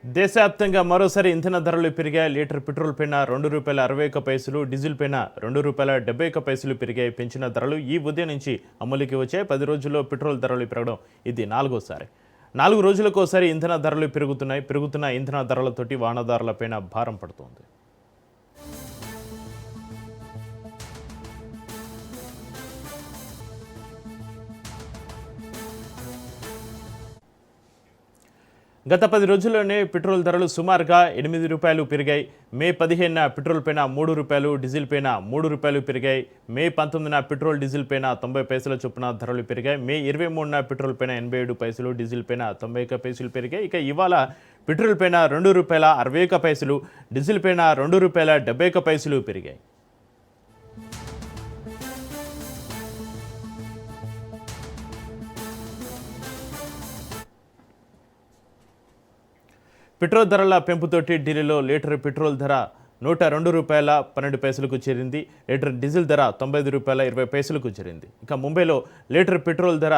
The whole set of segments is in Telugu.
దేశవ్యాప్తంగా మరోసారి ఇంధన ధరలు పెరిగాయి. లీటర్ పెట్రోల్ పైన ₹2.61, డీజిల్ పైన ₹2.71 పెరిగాయి. పెంచిన ధరలు ఈ ఉదయం నుంచి అమలుకి వచ్చాయి. 10 రోజుల్లో పెట్రోల్ ధరలు పెరగడం ఇది 4వసారి. 4 రోజులకోసారి ఇంధన ధరలు పెరుగుతున్నాయి. పెరుగుతున్న ఇంధన ధరలతోటి వాహనదారులపైన భారం పడుతోంది. గత 10 రోజుల్లోనే పెట్రోల్ ధరలు సుమారుగా ₹8 పెరిగాయి. మే 15న పెట్రోల్ పైన ₹3, డీజిల్ పైన ₹3 పెరిగాయి. మే 19న పెట్రోల్ డీజిల్ పైన 90 పైసల చొప్పున ధరలు పెరిగాయి. మే 23న పెట్రోల్ పైన 87 పైసలు, డీజిల్ పైన 91 పైసలు పెరిగాయి. ఇక ఇవాళ పెట్రోల్ పైన ₹2.61, డీజిల్ పైన ₹2.71 పెరిగాయి. పెట్రోల్ ధరల పెంపుతోటి ఢిల్లీలో లీటర్ పెట్రోల్ ధర ₹102.12 చేరింది. లీటర్ డీజిల్ ధర ₹95.20 చేరింది. ఇక ముంబైలో లీటర్ పెట్రోల్ ధర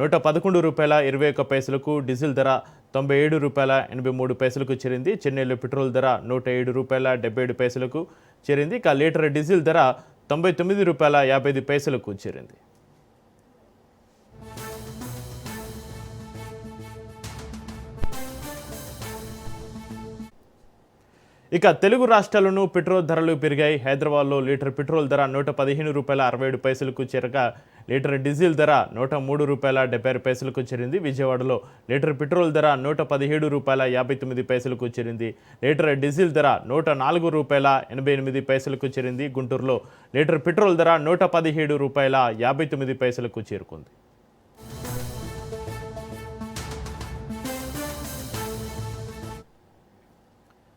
₹111.21, డీజిల్ ధర ₹97.83 చేరింది. చెన్నైలో పెట్రోల్ ధర ₹107.77 చేరింది. ఇక లీటర్ డీజిల్ ధర ₹99.55 చేరింది. ఇక తెలుగు రాష్ట్రాల్లోనూ పెట్రోల్ ధరలు పెరిగాయి. హైదరాబాద్లో లీటర్ పెట్రోల్ ధర ₹115.67 చేరగా లీటర్ డీజిల్ ధర ₹103.76 చేరింది. విజయవాడలో లీటర్ పెట్రోల్ ధర ₹117.59 చేరింది. లీటర్ డీజిల్ ధర ₹104.88 చేరింది. గుంటూరులో లీటర్ పెట్రోల్ ధర ₹117.59 చేరుకుంది.